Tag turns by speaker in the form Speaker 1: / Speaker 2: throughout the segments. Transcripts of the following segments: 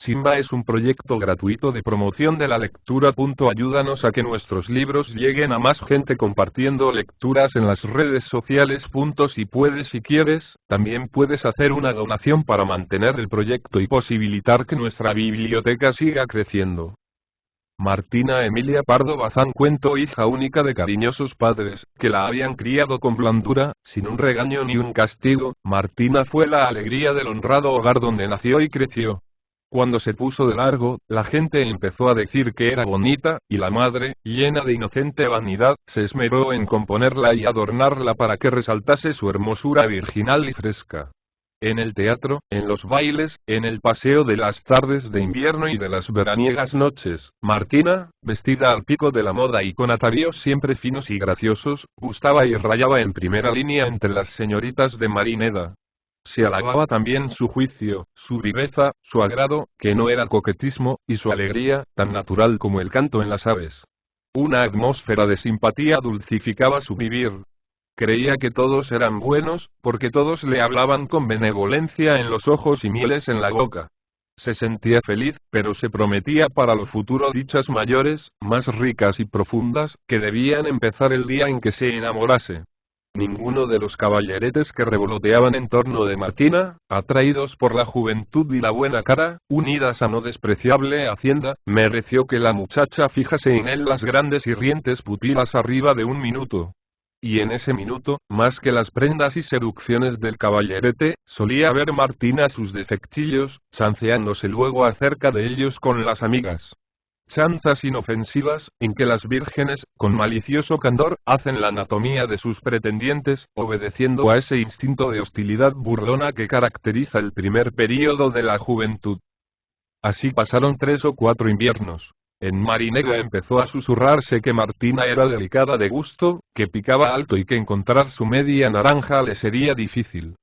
Speaker 1: Simba es un proyecto gratuito de promoción de la lectura. Ayúdanos a que nuestros libros lleguen a más gente compartiendo lecturas en las redes sociales. Si puedes y quieres, también puedes hacer una donación para mantener el proyecto y posibilitar que nuestra biblioteca siga creciendo. Martina Emilia Pardo Bazán, cuento, hija única de cariñosos padres, que la habían criado con blandura, sin un regaño ni un castigo. Martina fue la alegría del honrado hogar donde nació y creció. Cuando se puso de largo, la gente empezó a decir que era bonita, y la madre, llena de inocente vanidad, se esmeró en componerla y adornarla para que resaltase su hermosura virginal y fresca. En el teatro, en los bailes, en el paseo de las tardes de invierno y de las veraniegas noches, Martina, vestida al pico de la moda y con atavíos siempre finos y graciosos, gustaba y rayaba en primera línea entre las señoritas de Marineda. Se alababa también su juicio, su viveza, su agrado, que no era coquetismo, y su alegría, tan natural como el canto en las aves. Una atmósfera de simpatía dulcificaba su vivir. Creía que todos eran buenos, porque todos le hablaban con benevolencia en los ojos y mieles en la boca. Se sentía feliz, pero se prometía para lo futuro dichas mayores, más ricas y profundas, que debían empezar el día en que se enamorase. Ninguno de los caballeretes que revoloteaban en torno de Martina, atraídos por la juventud y la buena cara, unidas a no despreciable hacienda, mereció que la muchacha fijase en él las grandes y rientes pupilas arriba de un minuto. Y en ese minuto, más que las prendas y seducciones del caballerete, solía ver Martina sus defectillos, chanceándose luego acerca de ellos con las amigas. Chanzas inofensivas, en que las vírgenes, con malicioso candor, hacen la anatomía de sus pretendientes, obedeciendo a ese instinto de hostilidad burlona que caracteriza el primer período de la juventud. Así pasaron 3 o 4 inviernos. En Marineda empezó a susurrarse que Martina era delicada de gusto, que picaba alto y que encontrar su media naranja le sería difícil.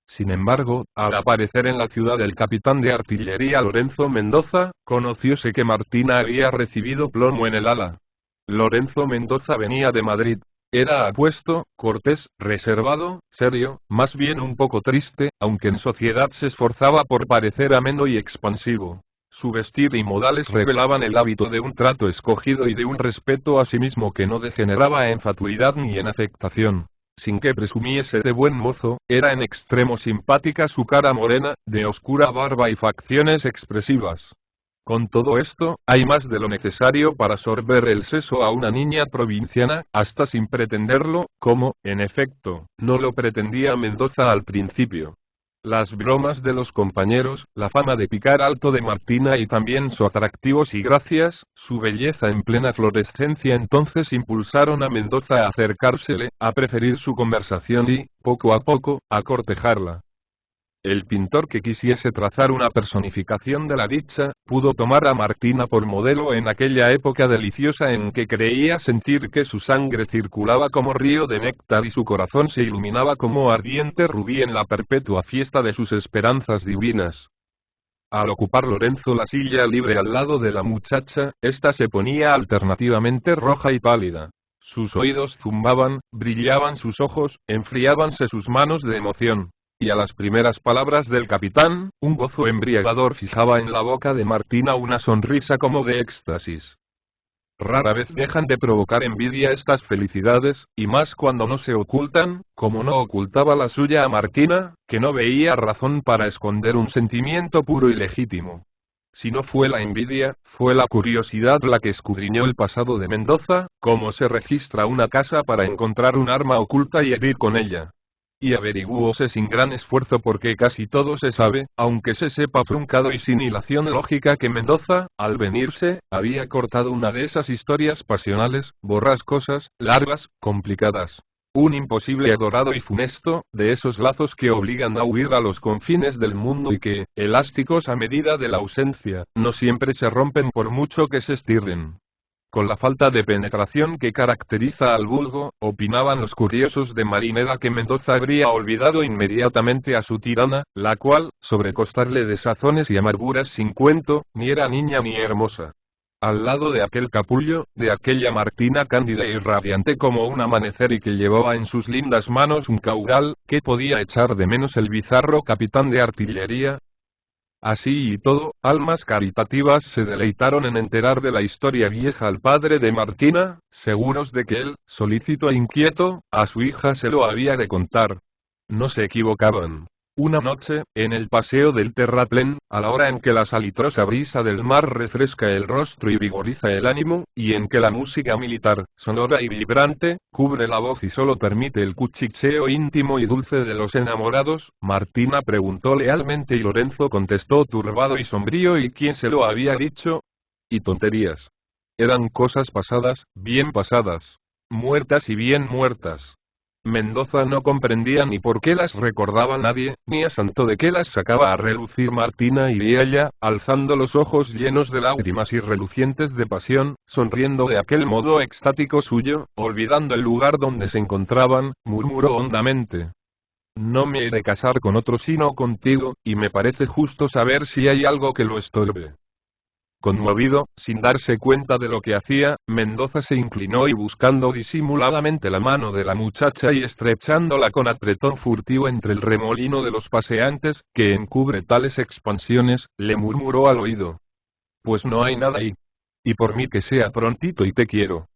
Speaker 1: Sin embargo, al aparecer en la ciudad el capitán de artillería Lorenzo Mendoza, conocióse que Martina había recibido plomo en el ala. Lorenzo Mendoza venía de Madrid. Era apuesto, cortés, reservado, serio, más bien un poco triste, aunque en sociedad se esforzaba por parecer ameno y expansivo. Su vestir y modales revelaban el hábito de un trato escogido y de un respeto a sí mismo que no degeneraba en fatuidad ni en afectación. Sin que presumiese de buen mozo, era en extremo simpática su cara morena, de oscura barba y facciones expresivas. Con todo esto, hay más de lo necesario para sorber el seso a una niña provinciana, hasta sin pretenderlo, como, en efecto, no lo pretendía Mendoza al principio. Las bromas de los compañeros, la fama de picar alto de Martina y también su atractivos y gracias, su belleza en plena florescencia entonces impulsaron a Mendoza a acercársele, a preferir su conversación y, poco a poco, a cortejarla. El pintor que quisiese trazar una personificación de la dicha, pudo tomar a Martina por modelo en aquella época deliciosa en que creía sentir que su sangre circulaba como río de néctar y su corazón se iluminaba como ardiente rubí en la perpetua fiesta de sus esperanzas divinas. Al ocupar Lorenzo la silla libre al lado de la muchacha, ésta se ponía alternativamente roja y pálida. Sus oídos zumbaban, brillaban sus ojos, enfriábanse sus manos de emoción. Y a las primeras palabras del capitán, un gozo embriagador fijaba en la boca de Martina una sonrisa como de éxtasis. Rara vez dejan de provocar envidia estas felicidades, y más cuando no se ocultan, como no ocultaba la suya a Martina, que no veía razón para esconder un sentimiento puro y legítimo. Si no fue la envidia, fue la curiosidad la que escudriñó el pasado de Mendoza, cómo se registra una casa para encontrar un arma oculta y herir con ella. Y averiguóse sin gran esfuerzo porque casi todo se sabe, aunque se sepa truncado y sin hilación lógica que Mendoza, al venirse, había cortado una de esas historias pasionales, borrascosas, largas, complicadas. Un imposible adorado y funesto, de esos lazos que obligan a huir a los confines del mundo y que, elásticos a medida de la ausencia, no siempre se rompen por mucho que se estirren. Con la falta de penetración que caracteriza al vulgo, opinaban los curiosos de Marineda que Mendoza habría olvidado inmediatamente a su tirana, la cual, sobre costarle desazones y amarguras sin cuento, ni era niña ni hermosa. Al lado de aquel capullo, de aquella Martina cándida y radiante como un amanecer y que llevaba en sus lindas manos un caudal, ¿qué podía echar de menos el bizarro capitán de artillería? Así y todo, almas caritativas se deleitaron en enterar de la historia vieja al padre de Martina, seguros de que él, solícito e inquieto, a su hija se lo había de contar. No se equivocaban. Una noche, en el paseo del terraplén, a la hora en que la salitrosa brisa del mar refresca el rostro y vigoriza el ánimo, y en que la música militar, sonora y vibrante, cubre la voz y solo permite el cuchicheo íntimo y dulce de los enamorados, Martina preguntó lealmente y Lorenzo contestó turbado y sombrío: ¿y quién se lo había dicho? Y tonterías. Eran cosas pasadas, bien pasadas. Muertas y bien muertas. Mendoza no comprendía ni por qué las recordaba nadie, ni a santo de qué las sacaba a relucir Martina, y ella, alzando los ojos llenos de lágrimas y relucientes de pasión, sonriendo de aquel modo extático suyo, olvidando el lugar donde se encontraban, murmuró hondamente: no me he de casar con otro sino contigo, y me parece justo saber si hay algo que lo estorbe. Conmovido, sin darse cuenta de lo que hacía, Mendoza se inclinó y buscando disimuladamente la mano de la muchacha y estrechándola con apretón furtivo entre el remolino de los paseantes, que encubre tales expansiones, le murmuró al oído: pues no hay nada ahí. Y por mí que sea prontito y te quiero.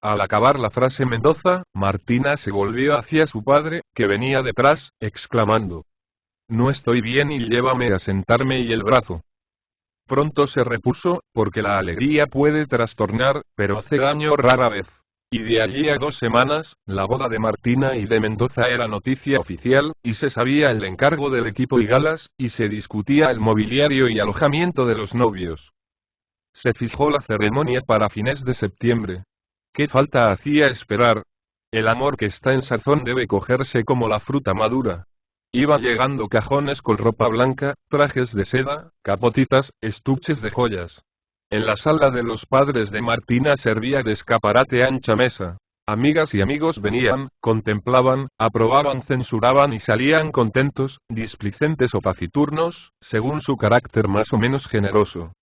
Speaker 1: Al acabar la frase Mendoza, Martina se volvió hacia su padre, que venía detrás, exclamando: no estoy bien y llévame a sentarme y el brazo. Pronto se repuso, porque la alegría puede trastornar, pero hace daño rara vez. Y de allí a 2 semanas, la boda de Martina y de Mendoza era noticia oficial, y se sabía el encargo del equipo y galas, y se discutía el mobiliario y alojamiento de los novios. Se fijó la ceremonia para fines de septiembre. ¿Qué falta hacía esperar? El amor que está en sazón debe cogerse como la fruta madura. Iban llegando cajones con ropa blanca, trajes de seda, capotitas, estuches de joyas. En la sala de los padres de Martina servía de escaparate ancha mesa. Amigas y amigos venían, contemplaban, aprobaban, censuraban y salían contentos, displicentes o taciturnos, según su carácter más o menos generoso.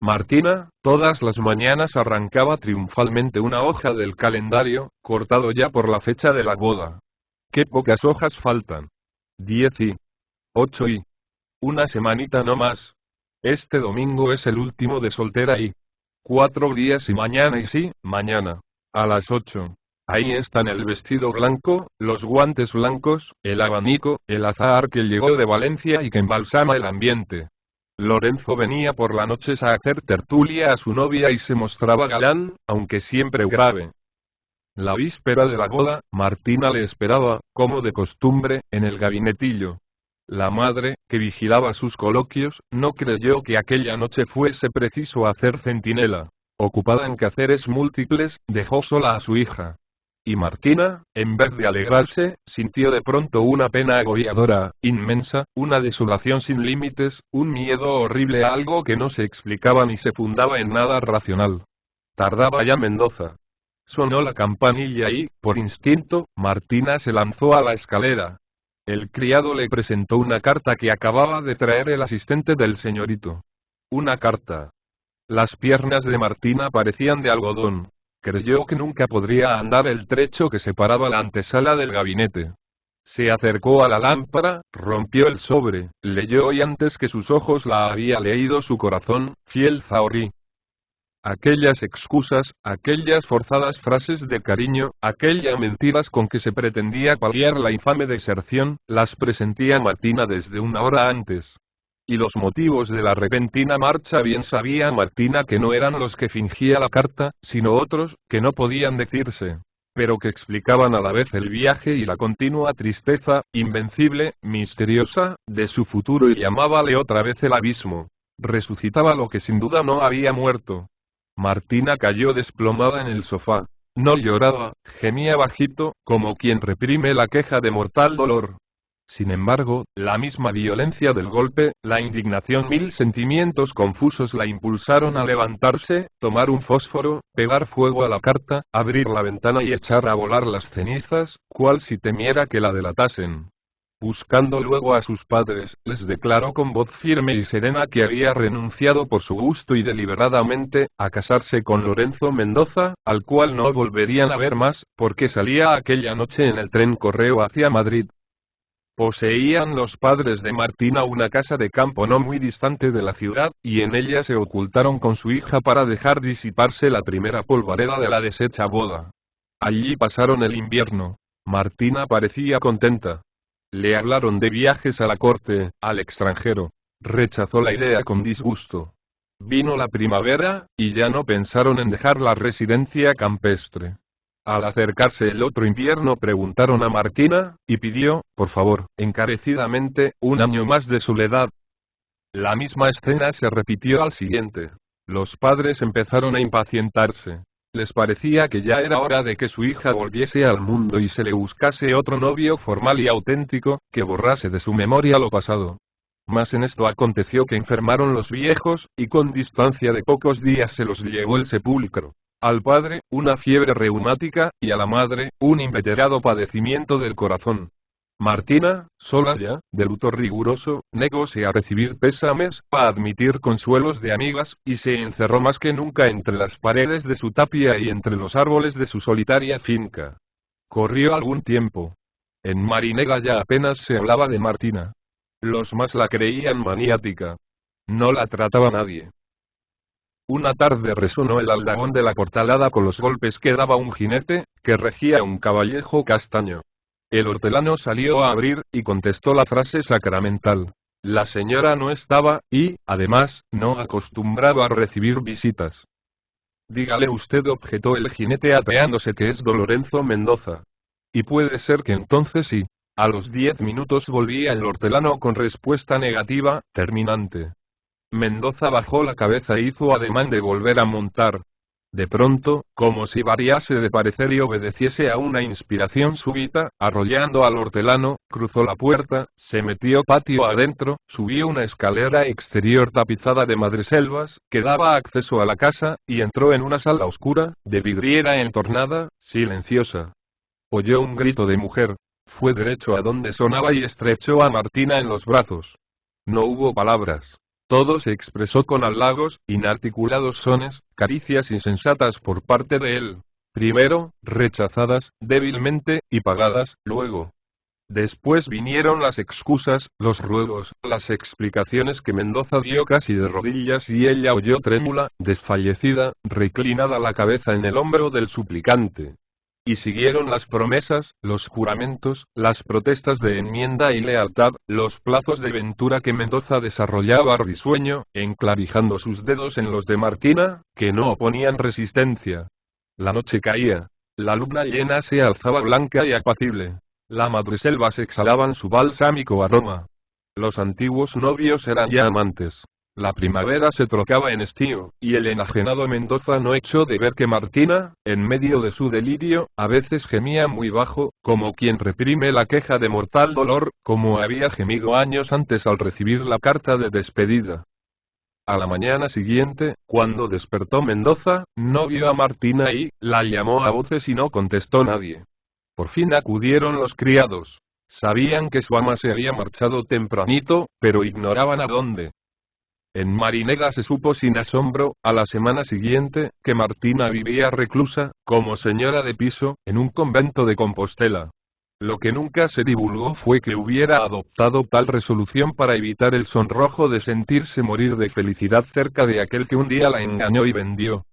Speaker 1: Martina, todas las mañanas arrancaba triunfalmente una hoja del calendario, cortado ya por la fecha de la boda. ¡Qué pocas hojas faltan! 10 y 8 y una semanita no más. Este domingo es el último de soltera y 4 días y mañana y sí, mañana. A las 8. Ahí están el vestido blanco, los guantes blancos, el abanico, el azahar que llegó de Valencia y que embalsama el ambiente. Lorenzo venía por la noche a hacer tertulia a su novia y se mostraba galán, aunque siempre grave. La víspera de la boda, Martina le esperaba, como de costumbre, en el gabinetillo. La madre, que vigilaba sus coloquios, no creyó que aquella noche fuese preciso hacer centinela. Ocupada en quehaceres múltiples, dejó sola a su hija. Y Martina, en vez de alegrarse, sintió de pronto una pena agobiadora, inmensa, una desolación sin límites, un miedo horrible a algo que no se explicaba ni se fundaba en nada racional. Tardaba ya Mendoza. Sonó la campanilla y, por instinto, Martina se lanzó a la escalera. El criado le presentó una carta que acababa de traer el asistente del señorito. Una carta. Las piernas de Martina parecían de algodón. Creyó que nunca podría andar el trecho que separaba la antesala del gabinete. Se acercó a la lámpara, rompió el sobre, leyó y antes que sus ojos la había leído su corazón, fiel Zahorí. Aquellas excusas, aquellas forzadas frases de cariño, aquellas mentiras con que se pretendía paliar la infame deserción, las presentía Martina desde una hora antes. Y los motivos de la repentina marcha bien sabía Martina que no eran los que fingía la carta, sino otros, que no podían decirse, pero que explicaban a la vez el viaje y la continua tristeza, invencible, misteriosa, de su futuro, y llamábale otra vez el abismo. Resucitaba lo que sin duda no había muerto. Martina cayó desplomada en el sofá. No lloraba, gemía bajito, como quien reprime la queja de mortal dolor. Sin embargo, la misma violencia del golpe, la indignación, 1000 sentimientos confusos la impulsaron a levantarse, tomar un fósforo, pegar fuego a la carta, abrir la ventana y echar a volar las cenizas, cual si temiera que la delatasen. Buscando luego a sus padres, les declaró con voz firme y serena que había renunciado por su gusto y deliberadamente, a casarse con Lorenzo Mendoza, al cual no volverían a ver más, porque salía aquella noche en el tren correo hacia Madrid. Poseían los padres de Martina una casa de campo no muy distante de la ciudad, y en ella se ocultaron con su hija para dejar disiparse la primera polvareda de la deshecha boda. Allí pasaron el invierno. Martina parecía contenta. Le hablaron de viajes a la corte, al extranjero. Rechazó la idea con disgusto. Vino la primavera, y ya no pensaron en dejar la residencia campestre. Al acercarse el otro invierno preguntaron a Martina, y pidió, por favor, encarecidamente, un año más de soledad. La misma escena se repitió al siguiente. Los padres empezaron a impacientarse. Les parecía que ya era hora de que su hija volviese al mundo y se le buscase otro novio formal y auténtico, que borrase de su memoria lo pasado. Mas en esto aconteció que enfermaron los viejos, y con distancia de pocos días se los llevó el sepulcro. Al padre, una fiebre reumática, y a la madre, un inveterado padecimiento del corazón. Martina, sola ya, de luto riguroso, negóse a recibir pésames, a admitir consuelos de amigas, y se encerró más que nunca entre las paredes de su tapia y entre los árboles de su solitaria finca. Corrió algún tiempo. En Marinega ya apenas se hablaba de Martina. Los más la creían maniática. No la trataba nadie. Una tarde resonó el aldabón de la portalada con los golpes que daba un jinete, que regía un caballejo castaño. El hortelano salió a abrir, y contestó la frase sacramental. La señora no estaba, y, además, no acostumbraba a recibir visitas. Dígale usted, objetó el jinete apeándose, que es don Lorenzo Mendoza. Y puede ser que entonces sí. A los 10 minutos volvía el hortelano con respuesta negativa, terminante. Mendoza bajó la cabeza e hizo ademán de volver a montar. De pronto, como si variase de parecer y obedeciese a una inspiración súbita, arrollando al hortelano, cruzó la puerta, se metió patio adentro, subió una escalera exterior tapizada de madreselvas, que daba acceso a la casa, y entró en una sala oscura, de vidriera entornada, silenciosa. Oyó un grito de mujer. Fue derecho a donde sonaba y estrechó a Martina en los brazos. No hubo palabras. Todo se expresó con halagos, inarticulados sones, caricias insensatas por parte de él. Primero, rechazadas, débilmente, y pagadas, luego. Después vinieron las excusas, los ruegos, las explicaciones que Mendoza dio casi de rodillas y ella oyó trémula, desfallecida, reclinada la cabeza en el hombro del suplicante. Y siguieron las promesas, los juramentos, las protestas de enmienda y lealtad, los plazos de ventura que Mendoza desarrollaba risueño, enclavijando sus dedos en los de Martina, que no oponían resistencia. La noche caía. La luna llena se alzaba blanca y apacible. Las madreselvas exhalaban su balsámico aroma. Los antiguos novios eran ya amantes. La primavera se trocaba en estío, y el enajenado Mendoza no echó de ver que Martina, en medio de su delirio, a veces gemía muy bajo, como quien reprime la queja de mortal dolor, como había gemido años antes al recibir la carta de despedida. A la mañana siguiente, cuando despertó Mendoza, no vio a Martina y la llamó a voces y no contestó nadie. Por fin acudieron los criados. Sabían que su ama se había marchado tempranito, pero ignoraban a dónde. En Marinega se supo sin asombro, a la semana siguiente, que Martina vivía reclusa, como señora de piso, en un convento de Compostela. Lo que nunca se divulgó fue que hubiera adoptado tal resolución para evitar el sonrojo de sentirse morir de felicidad cerca de aquel que un día la engañó y vendió.